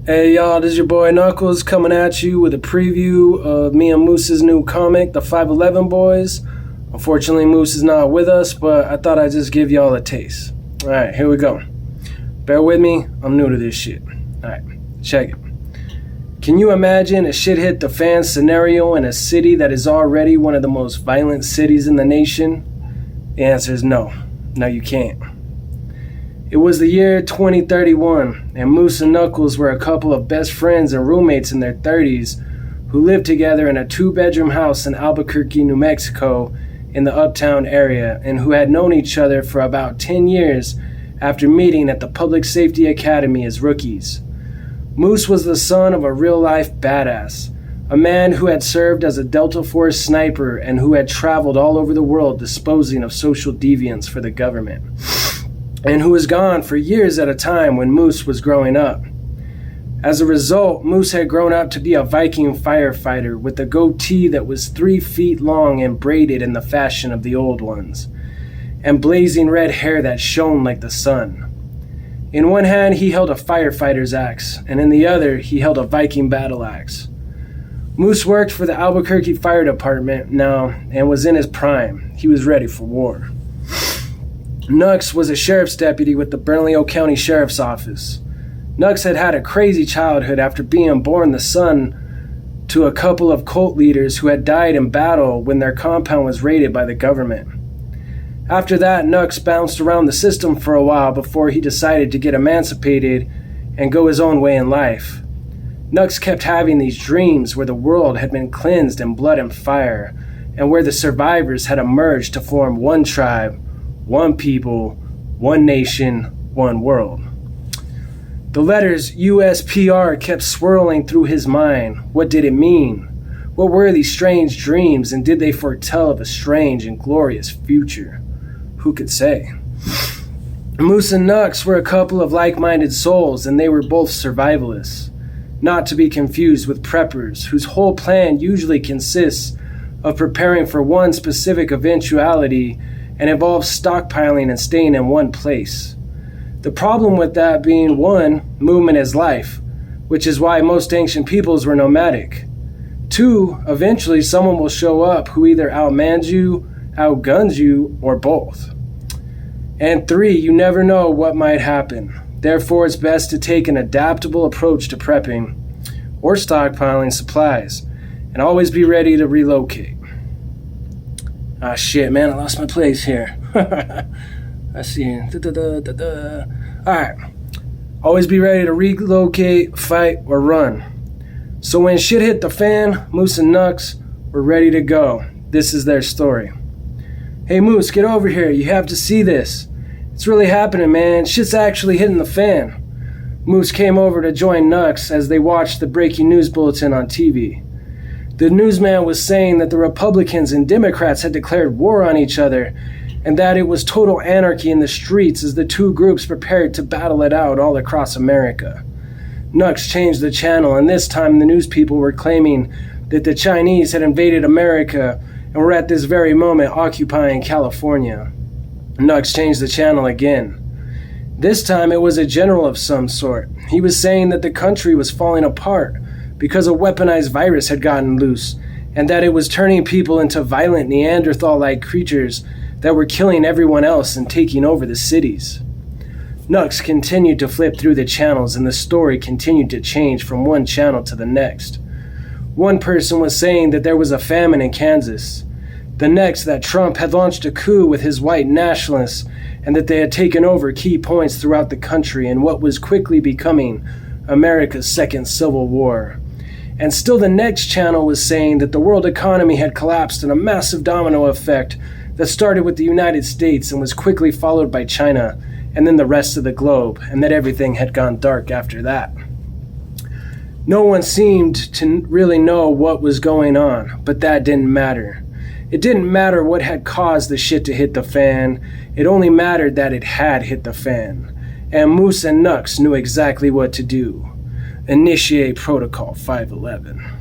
Hey y'all, this is your boy Knuckles coming at you with a preview of me and Moose's new comic, The 5'11 Boys. Unfortunately, Moose is not with us, but I thought I'd just give y'all a taste. Alright, here we go. Bear with me, I'm new to this shit. Alright, check it. Can you imagine a shit hit the fan scenario in a city that is already one of the most violent cities in the nation? The answer is no. No, you can't. It was the year 2031, and Moose and Knuckles were a couple of best friends and roommates in their 30s who lived together in a 2-bedroom house in Albuquerque, New Mexico, in the Uptown area, and who had known each other for about 10 years after meeting at the Public Safety Academy as rookies. Moose was the son of a real-life badass, a man who had served as a Delta Force sniper and who had traveled all over the world disposing of social deviants for the government, and who was gone for years at a time when Moose was growing up. As a result, Moose had grown up to be a Viking firefighter with a goatee that was 3 feet long and braided in the fashion of the old ones, and blazing red hair that shone like the sun. In one hand he held a firefighter's axe, and in the other he held a Viking battle axe. Moose worked for the Albuquerque Fire Department now and was in his prime. He was ready for war. Nux was a sheriff's deputy with the Bernalillo County Sheriff's Office. Nux had had a crazy childhood after being born the son to a couple of cult leaders who had died in battle when their compound was raided by the government. After that, Nux bounced around the system for a while before he decided to get emancipated and go his own way in life. Nux kept having these dreams where the world had been cleansed in blood and fire, and where the survivors had emerged to form one tribe, one people, one nation, one world. The letters USPR kept swirling through his mind. What did it mean? What were these strange dreams, and did they foretell of a strange and glorious future? Who could say? Moose and Nux were a couple of like-minded souls, and they were both survivalists, not to be confused with preppers, whose whole plan usually consists of preparing for one specific eventuality and involves stockpiling and staying in one place. The problem with that being, 1, movement is life, which is why most ancient peoples were nomadic. 2, eventually someone will show up who either outmans you, outguns you, or both. And 3, you never know what might happen. Therefore, it's best to take an adaptable approach to prepping or stockpiling supplies, and always be ready to relocate. Ah, shit, man, I lost my place here. I see. Alright. Always be ready to relocate, fight, or run. So when shit hit the fan, Moose and Nux were ready to go. This is their story. Hey, Moose, get over here. You have to see this. It's really happening, man. Shit's actually hitting the fan. Moose came over to join Nux as they watched the breaking news bulletin on TV. The newsman was saying that the Republicans and Democrats had declared war on each other, and that it was total anarchy in the streets as the two groups prepared to battle it out all across America. Nux changed the channel, and this time the news people were claiming that the Chinese had invaded America and were at this very moment occupying California. Nux changed the channel again. This time it was a general of some sort. He was saying that the country was falling apart because a weaponized virus had gotten loose, and that it was turning people into violent Neanderthal-like creatures that were killing everyone else and taking over the cities. Nux continued to flip through the channels, and the story continued to change from one channel to the next. One person was saying that there was a famine in Kansas. The next, that Trump had launched a coup with his white nationalists, and that they had taken over key points throughout the country in what was quickly becoming America's second civil war. And still the next channel was saying that the world economy had collapsed in a massive domino effect that started with the United States and was quickly followed by China, and then the rest of the globe, and that everything had gone dark after that. No one seemed to really know what was going on, but that didn't matter. It didn't matter what had caused the shit to hit the fan, it only mattered that it had hit the fan. And Moose and Nux knew exactly what to do. Initiate Protocol 511.